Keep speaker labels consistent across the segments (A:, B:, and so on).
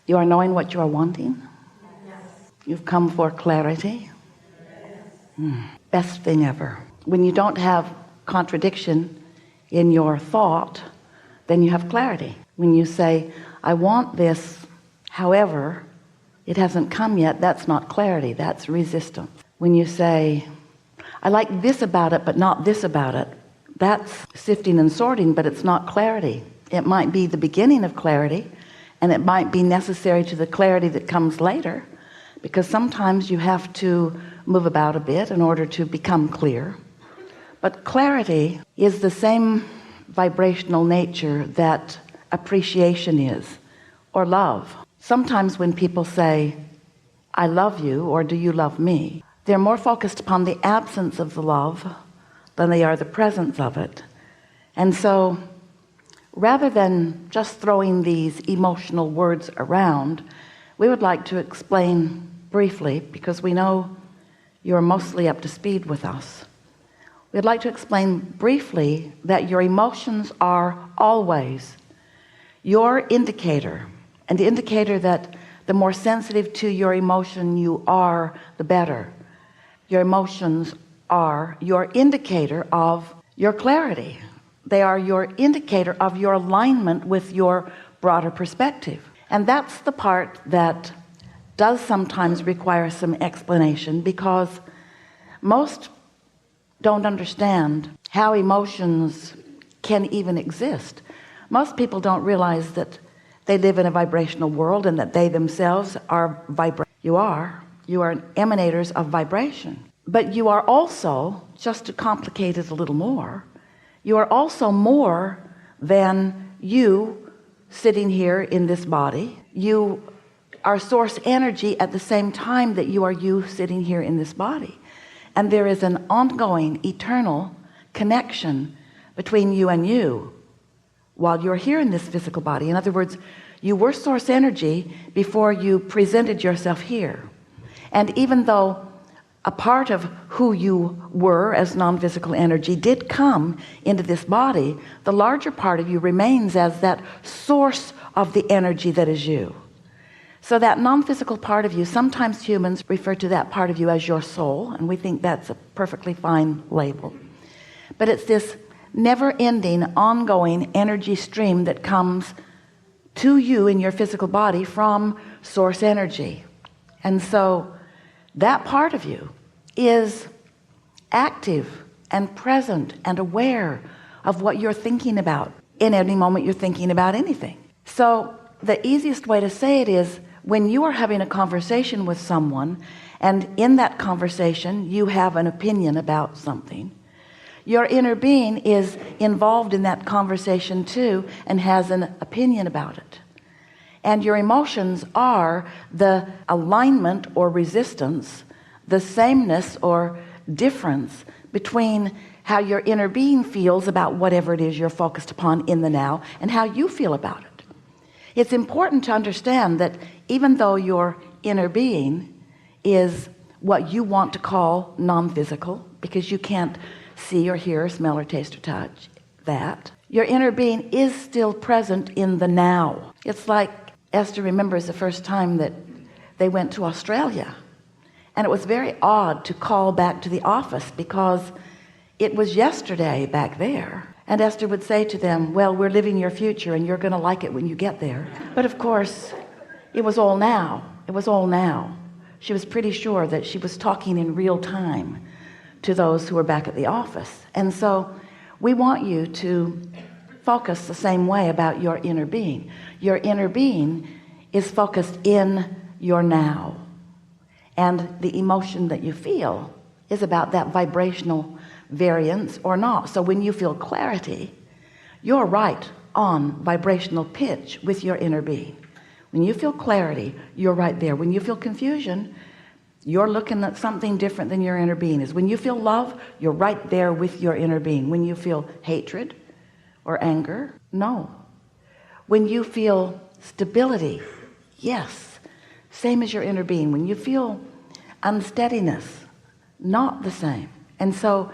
A: You are knowing what you are wanting. You've come for clarity. Best thing ever. When you don't have contradiction in your thought, then you have clarity. When you say, I want this, however, it hasn't come yet, that's not clarity, that's resistance. When you say, I like this about it, but not this about it, that's sifting and sorting, but it's not clarity. It might be the beginning of clarity, and it might be necessary to the clarity that comes later, because sometimes you have to move about a bit in order to become clear. But clarity is the same vibrational nature that appreciation is, or love. Sometimes when people say, I love you, or do you love me, they're more focused upon the absence of the love than they are the presence of it. And so rather than just throwing these emotional words around, we would like to explain briefly, because we know you're mostly up to speed with us. We'd like to explain briefly that your emotions are always your indicator, an indicator that the more sensitive to your emotion you are, the better. Your emotions are your indicator of your clarity. They are your indicator of your alignment with your broader perspective. And that's the part that does sometimes require some explanation, because most don't understand how emotions can even exist. Most people don't realize that they live in a vibrational world and that they themselves are you are emanators of vibration. But you are also, just to complicate it a little more, you are also more than you sitting here in this body. You are source energy at the same time that you are you sitting here in this body. And there is an ongoing eternal connection between you and you while you're here in this physical body. In other words, you were source energy before you presented yourself here. And even though a part of who you were as non-physical energy did come into this body, the larger part of you remains as that source of the energy that is you. So that non-physical part of you, sometimes humans refer to that part of you as your soul, and we think that's a perfectly fine label. But it's this never-ending, ongoing energy stream that comes to you in your physical body from source energy. And so that part of you is active and present and aware of what you're thinking about in any moment you're thinking about anything. So the easiest way to say it is, when you are having a conversation with someone, and in that conversation you have an opinion about something, your inner being is involved in that conversation too and has an opinion about it. And your emotions are the alignment or resistance, the sameness or difference between how your inner being feels about whatever it is you're focused upon in the now and how you feel about it. It's important to understand that even though your inner being is what you want to call non-physical, because you can't see or hear or smell or taste or touch that, your inner being is still present in the now. It's like Esther remembers the first time that they went to Australia, and it was very odd to call back to the office because it was yesterday back there. And Esther would say to them, well, we're living your future and you're going to like it when you get there. But of course, it was all now. It was all now. She was pretty sure that she was talking in real time to those who were back at the office. And so we want you to focus the same way about your inner being. Your inner being is focused in your now. And the emotion that you feel is about that vibrational variance or not. So when you feel clarity, you're right on vibrational pitch with your inner being. When you feel clarity, you're right there. When you feel confusion, you're looking at something different than your inner being is. When you feel love, you're right there with your inner being. When you feel hatred or anger, no. When you feel stability, yes, same as your inner being. When you feel unsteadiness, not the same. And so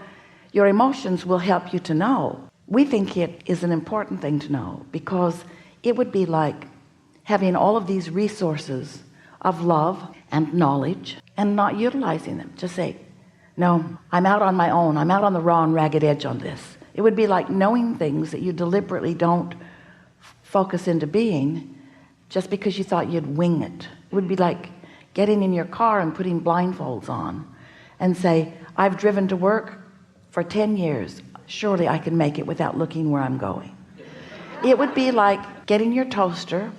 A: your emotions will help you to know. We think it is an important thing to know, because it would be like having all of these resources of love and knowledge and not utilizing them. Just say, no, I'm out on my own. I'm out on the raw and ragged edge on this. It would be like knowing things that you deliberately don't focus into being just because you thought you'd wing it. It would be like getting in your car and putting blindfolds on and say, I've driven to work for 10 years. Surely I can make it without looking where I'm going. It would be like getting your toaster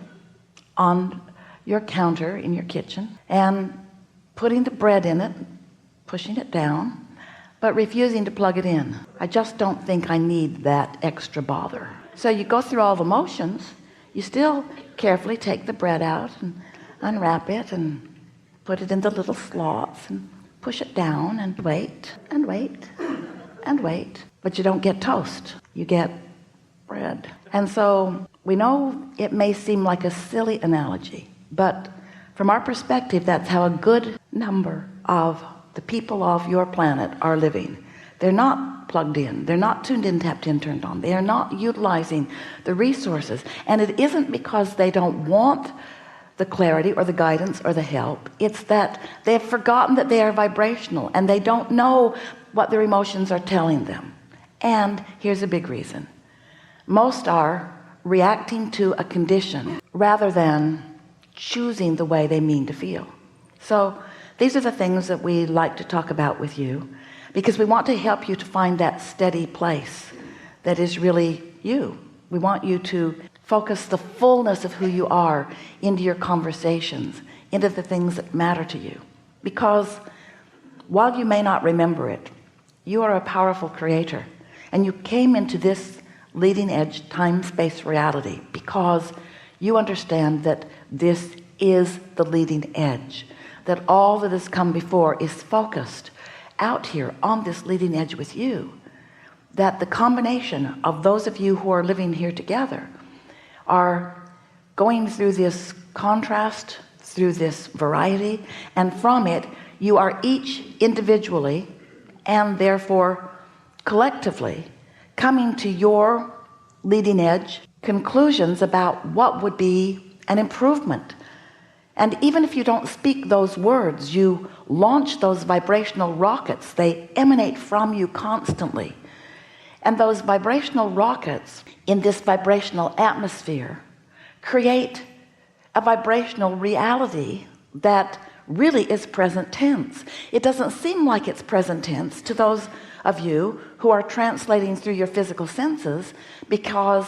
A: on your counter in your kitchen and putting the bread in it, pushing it down, but refusing to plug it in. I just don't think I need that extra bother. So you go through all the motions. You still carefully take the bread out and unwrap it and put it in the little slots and push it down and wait and wait and wait. But you don't get toast. You get bread. And so we know it may seem like a silly analogy, but from our perspective, that's how a good number of the people of your planet are living. They're not plugged in. They're not tuned in, tapped in, turned on. They are not utilizing the resources. And it isn't because they don't want the clarity or the guidance or the help. It's that they've forgotten that they are vibrational and they don't know what their emotions are telling them. And here's a big reason. Most are reacting to a condition rather than choosing the way they mean to feel. So these are the things that we like to talk about with you, because we want to help you to find that steady place that is really you. We want you to focus the fullness of who you are into your conversations, into the things that matter to you. Because while you may not remember it, you are a powerful creator, and you came into this leading edge time-space reality because you understand that this is the leading edge, that all that has come before is focused out here on this leading edge with you, that the combination of those of you who are living here together are going through this contrast, through this variety, and from it you are each individually and therefore collectively coming to your leading edge conclusions about what would be an improvement. And even if you don't speak those words, you launch those vibrational rockets. They emanate from you constantly. And those vibrational rockets in this vibrational atmosphere create a vibrational reality that really is present tense. It doesn't seem like it's present tense to those of you who are translating through your physical senses, because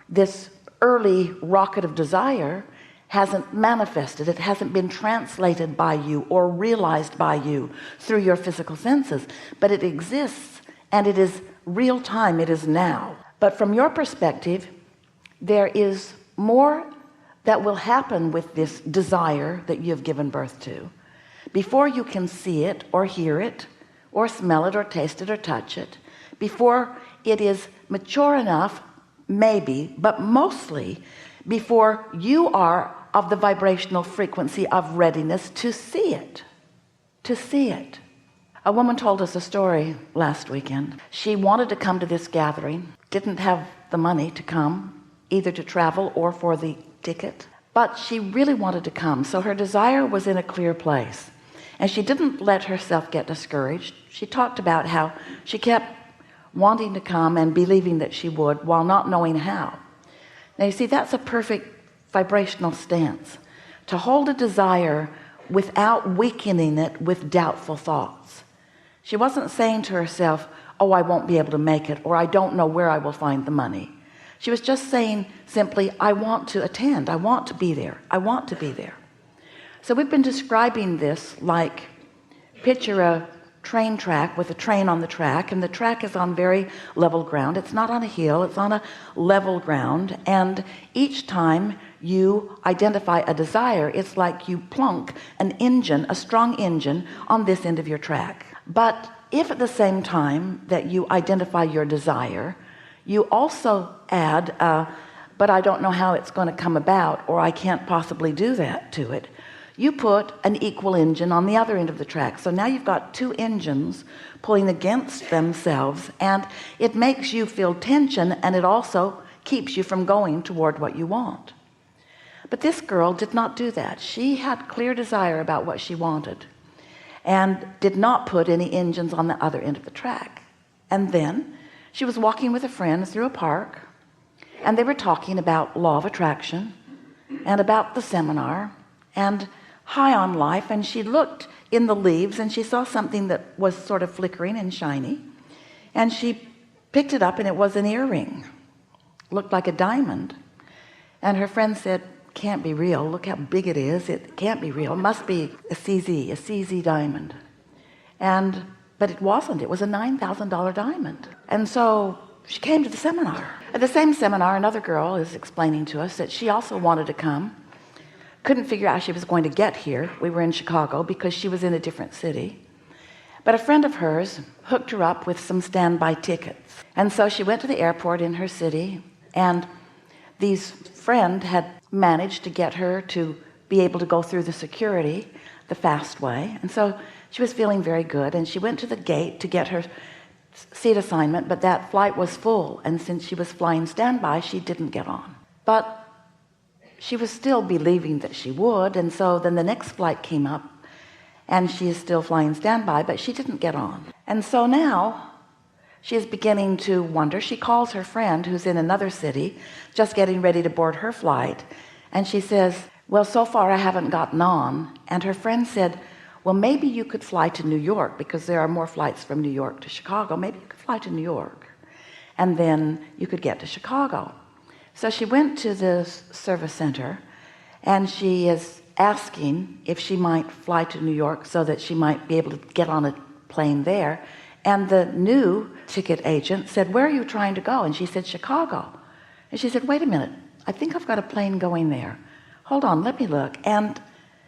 A: this early rocket of desire hasn't manifested. It hasn't been translated by you or realized by you through your physical senses, but it exists and it is real time. It is now. But from your perspective, there is more that will happen with this desire that you have given birth to before you can see it or hear it or smell it or taste it or touch it, before it is mature enough, maybe, but mostly before you are of the vibrational frequency of readiness to see it. A woman told us a story last weekend. She wanted to come to this gathering, didn't have the money to come, either to travel or for the ticket, but she really wanted to come. So her desire was in a clear place, and she didn't let herself get discouraged. She talked about how she kept wanting to come and believing that she would while not knowing how. Now you see, that's a perfect vibrational stance, to hold a desire without weakening it with doubtful thoughts. She wasn't saying to herself, oh, I won't be able to make it, or I don't know where I will find the money. She was just saying simply, I want to attend. I want to be there. I want to be there. So we've been describing this like, picture a train track with a train on the track, and the track is on very level ground. It's not on a hill, it's on a level ground, and each time you identify a desire, it's like you plunk an engine, a strong engine, on this end of your track. But if at the same time that you identify your desire, you also add but I don't know how it's going to come about, or I can't possibly do that to it, you put an equal engine on the other end of the track. So now you've got two engines pulling against themselves, and it makes you feel tension, and it also keeps you from going toward what you want. But this girl did not do that. She had clear desire about what she wanted and did not put any engines on the other end of the track. And then she was walking with a friend through a park, and they were talking about law of attraction and about the seminar and high on life. And she looked in the leaves and she saw something that was sort of flickering and shiny, and she picked it up, and it was an earring, looked like a diamond. And her friend said, can't be real, look how big it is, it can't be real, it must be a CZ diamond. But it wasn't. It was a $9,000 diamond. And so she came to the seminar. At the same seminar, another girl is explaining to us that she also wanted to come, couldn't figure out how she was going to get here. We were in Chicago because she was in a different city, but a friend of hers hooked her up with some standby tickets. And so she went to the airport in her city, and this friend had managed to get her to be able to go through the security the fast way. And so she was feeling very good, and she went to the gate to get her seat assignment, but that flight was full, and since she was flying standby, she didn't get on. But she was still believing that she would, and so then the next flight came up, and she is still flying standby, but she didn't get on. And so now she is beginning to wonder. She calls her friend who's in another city, just getting ready to board her flight, and she says, well, so far I haven't gotten on. And her friend said, well, maybe you could fly to New York, because there are more flights from New York to Chicago. Maybe you could fly to New York, and then you could get to Chicago. So she went to the service center, and she is asking if she might fly to New York so that she might be able to get on a plane there. And the new ticket agent said, where are you trying to go? And she said, Chicago. And she said, wait a minute, I think I've got a plane going there. Hold on, let me look. And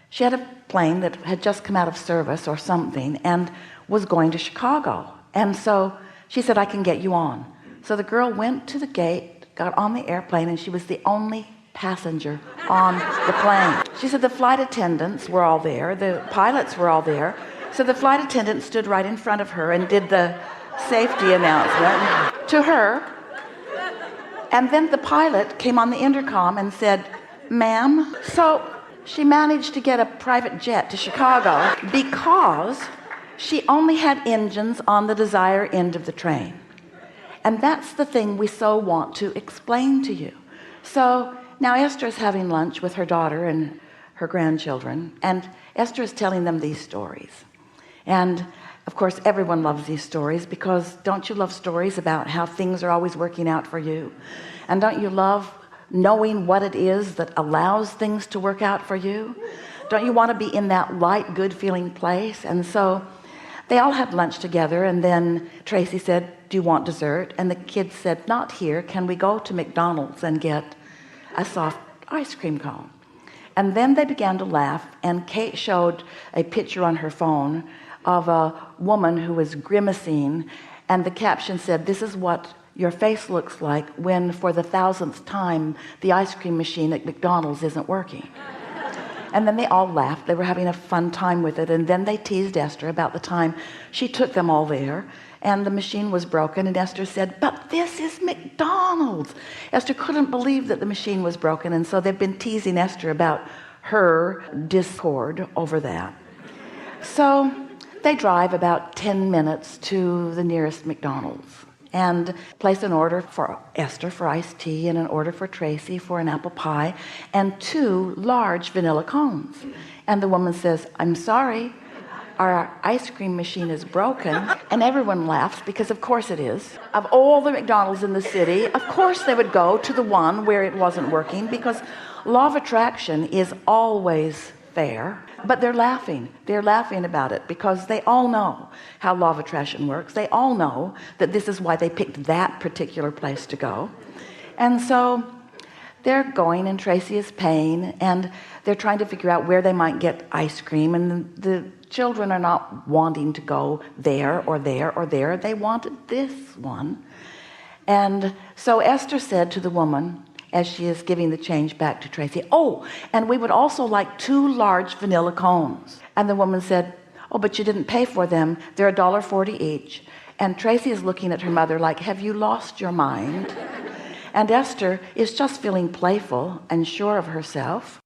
A: she had a plane that had just come out of service or something and was going to Chicago. And so she said, I can get you on. So the girl went to the gate, got on the airplane, and she was the only passenger on the plane. She said the flight attendants were all there, the pilots were all there. So the flight attendant stood right in front of her and did the safety announcement to her. And then the pilot came on the intercom and said, ma'am. So she managed to get a private jet to Chicago because she only had engines on the desired end of the train. And that's the thing we so want to explain to you. So now Esther is having lunch with her daughter and her grandchildren, and Esther is telling them these stories. And of course everyone loves these stories, because don't you love stories about how things are always working out for you? And don't you love knowing what it is that allows things to work out for you? Don't you want to be in that light, good feeling place? And so they all had lunch together, and then Tracy said, do you want dessert? And the kids said, not here. Can we go to McDonald's and get a soft ice cream cone? And then they began to laugh, and Kate showed a picture on her phone of a woman who was grimacing, and the caption said, this is what your face looks like when for the 1000th time the ice cream machine at McDonald's isn't working. And then they all laughed. They were having a fun time with it. And then they teased Esther about the time she took them all there and the machine was broken, and Esther said, but this is McDonald's. Esther couldn't believe that the machine was broken, and so they've been teasing Esther about her discord over that. So they drive about 10 minutes to the nearest McDonald's and place an order for Esther for iced tea, and an order for Tracy for an apple pie, and 2 large vanilla cones. And the woman says, I'm sorry, our ice cream machine is broken. And everyone laughs, because of course it is. Of all the McDonald's in the city, of course they would go to the one where it wasn't working, because law of attraction is always fair. But they're laughing about it, because they all know how law of attraction works. They all know that this is why they picked that particular place to go. And so they're going, and Tracy is paying, and they're trying to figure out where they might get ice cream, and the children are not wanting to go there or there or there. They wanted this one. And so Esther said to the woman, as she is giving the change back to Tracy, oh, and we would also like 2 large vanilla cones. And the woman said, oh, but you didn't pay for them. They're $1.40 each. And Tracy is looking at her mother like, have you lost your mind? And Esther is just feeling playful and sure of herself.